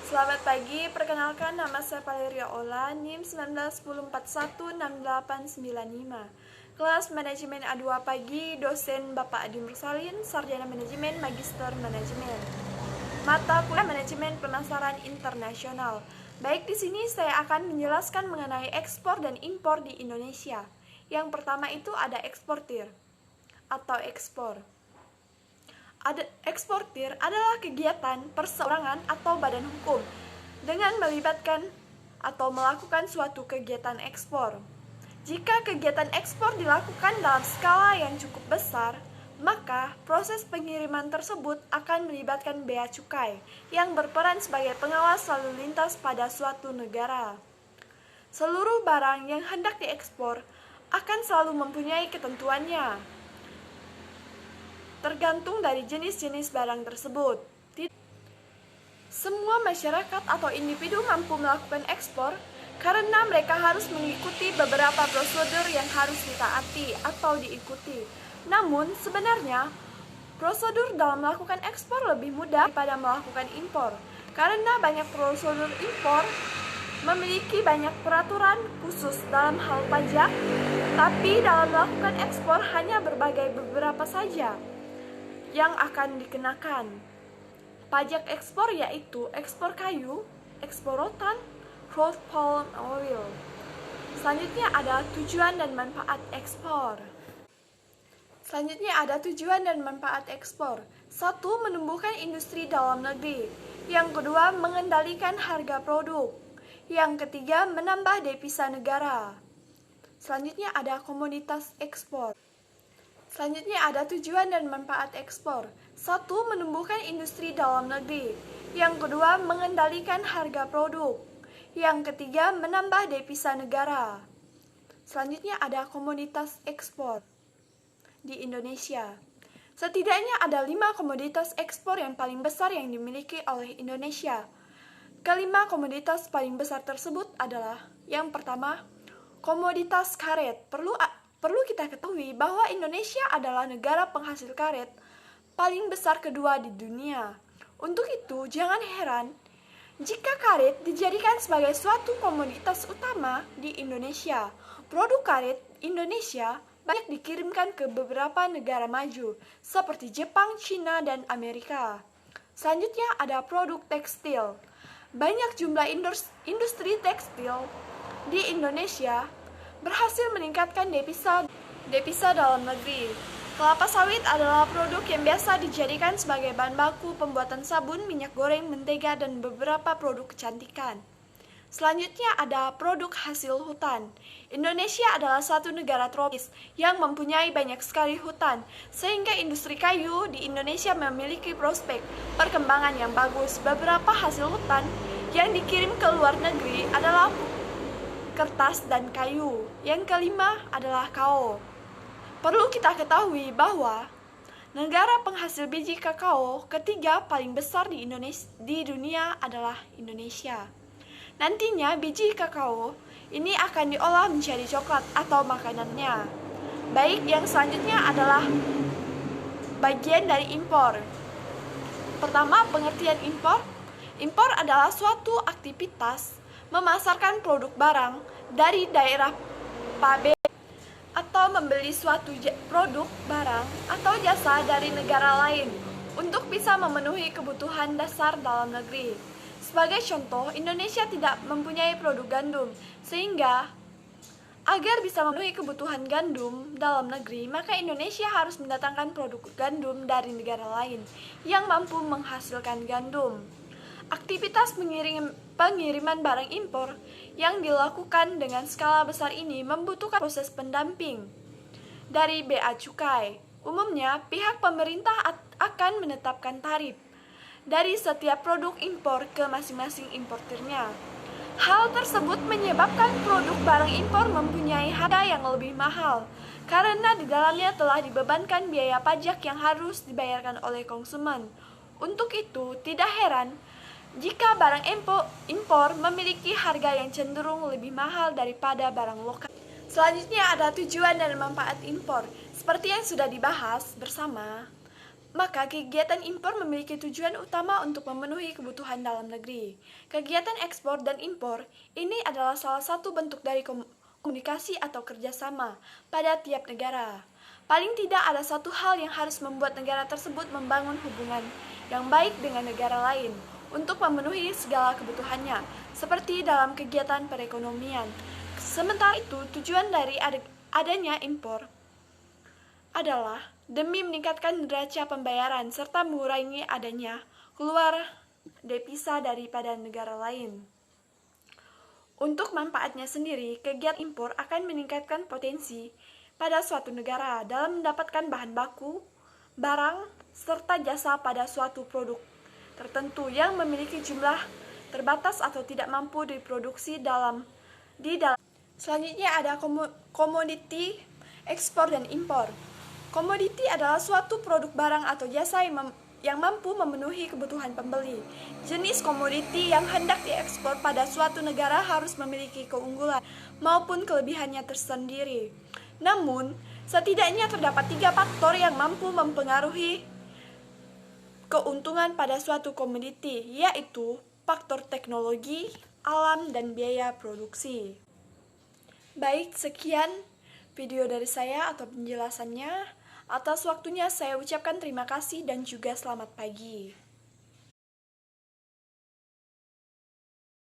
Selamat pagi, perkenalkan nama saya Valeria Ola, NIM 1910416895. Kelas Manajemen A2 pagi, dosen Bapak Adi Mursalin, Sarjana Manajemen, Magister Manajemen. Mata kuliah Manajemen Pemasaran Internasional. Baik, di sini saya akan menjelaskan mengenai ekspor dan impor di Indonesia. Yang pertama itu ada eksportir atau ekspor. Eksportir adalah kegiatan perseorangan atau badan hukum dengan melibatkan atau melakukan suatu kegiatan ekspor. Jika kegiatan ekspor dilakukan dalam skala yang cukup besar, maka proses pengiriman tersebut akan melibatkan bea cukai yang berperan sebagai pengawas lalu lintas pada suatu negara. Seluruh barang yang hendak diekspor akan selalu mempunyai ketentuannya, tergantung dari jenis-jenis barang tersebut. Semua masyarakat atau individu mampu melakukan ekspor karena mereka harus mengikuti beberapa prosedur yang harus ditaati atau diikuti. Namun, sebenarnya prosedur dalam melakukan ekspor lebih mudah daripada melakukan impor, karena banyak prosedur impor memiliki banyak peraturan khusus dalam hal pajak, tapi dalam melakukan ekspor hanya beberapa saja yang akan dikenakan. Pajak ekspor yaitu ekspor kayu, ekspor rotan, crude palm oil. Selanjutnya ada tujuan dan manfaat ekspor. Satu, menumbuhkan industri dalam negeri. Yang kedua, mengendalikan harga produk. Yang ketiga, menambah devisa negara. Selanjutnya ada komoditas ekspor. Selanjutnya ada tujuan dan manfaat ekspor. Satu, menumbuhkan industri dalam negeri. Yang kedua, mengendalikan harga produk. Yang ketiga, menambah devisa negara. Selanjutnya ada komoditas ekspor di Indonesia. Setidaknya ada 5 komoditas ekspor yang paling besar yang dimiliki oleh Indonesia. Kelima komoditas paling besar tersebut adalah yang pertama, komoditas karet. Perlu kita ketahui bahwa Indonesia adalah negara penghasil karet paling besar kedua di dunia. Untuk itu, jangan heran jika karet dijadikan sebagai suatu komoditas utama di Indonesia. Produk karet Indonesia banyak dikirimkan ke beberapa negara maju seperti Jepang, Cina, dan Amerika. Selanjutnya ada produk tekstil. Banyak jumlah industri tekstil di Indonesia berhasil meningkatkan devisa dalam negeri. Kelapa sawit adalah produk yang biasa dijadikan sebagai bahan baku pembuatan sabun, minyak goreng, mentega, dan beberapa produk kecantikan. Selanjutnya ada produk hasil hutan. Indonesia adalah satu negara tropis yang mempunyai banyak sekali hutan, sehingga industri kayu di Indonesia memiliki prospek perkembangan yang bagus. Beberapa hasil hutan yang dikirim ke luar negeri adalah kertas dan kayu. Yang kelima adalah kakao. Perlu kita ketahui bahwa negara penghasil biji kakao ketiga paling besar di dunia adalah Indonesia. Nantinya biji kakao ini akan diolah menjadi coklat atau makanannya. Baik, yang selanjutnya adalah bagian dari impor. Pertama, pengertian impor. Impor adalah suatu aktivitas memasarkan produk barang dari daerah pabrik atau membeli suatu produk barang atau jasa dari negara lain untuk bisa memenuhi kebutuhan dasar dalam negeri. Sebagai contoh, Indonesia tidak mempunyai produk gandum, sehingga agar bisa memenuhi kebutuhan gandum dalam negeri, maka Indonesia harus mendatangkan produk gandum dari negara lain yang mampu menghasilkan gandum. Aktivitas pengiriman barang impor yang dilakukan dengan skala besar ini membutuhkan proses pendamping dari bea cukai. Umumnya, pihak pemerintah akan menetapkan tarif dari setiap produk impor ke masing-masing importirnya. Hal tersebut menyebabkan produk barang impor mempunyai harga yang lebih mahal karena di dalamnya telah dibebankan biaya pajak yang harus dibayarkan oleh konsumen. Untuk itu, tidak heran jika barang impor memiliki harga yang cenderung lebih mahal daripada barang lokal. Selanjutnya ada tujuan dan manfaat impor. Seperti yang sudah dibahas bersama, Maka kegiatan impor memiliki tujuan utama untuk memenuhi kebutuhan dalam negeri. Kegiatan ekspor dan impor ini adalah salah satu bentuk dari komunikasi atau kerjasama pada tiap negara. Paling tidak ada satu hal yang harus membuat negara tersebut membangun hubungan yang baik dengan negara lain untuk memenuhi segala kebutuhannya, seperti dalam kegiatan perekonomian. Sementara itu, tujuan dari adanya impor adalah demi meningkatkan neraca pembayaran serta mengurangi adanya keluar devisa daripada negara lain. Untuk manfaatnya sendiri, kegiatan impor akan meningkatkan potensi pada suatu negara dalam mendapatkan bahan baku, barang, serta jasa pada suatu produk tertentu yang memiliki jumlah terbatas atau tidak mampu diproduksi di dalam. Selanjutnya ada komoditi, ekspor dan impor. Komoditi adalah suatu produk barang atau jasa yang mampu memenuhi kebutuhan pembeli. Jenis komoditi yang hendak diekspor pada suatu negara harus memiliki keunggulan maupun kelebihannya tersendiri. Namun, setidaknya terdapat 3 faktor yang mampu mempengaruhi keuntungan pada suatu komoditi, yaitu faktor teknologi, alam, dan biaya produksi. Baik, sekian video dari saya atau penjelasannya. Atas waktunya saya ucapkan terima kasih dan juga selamat pagi.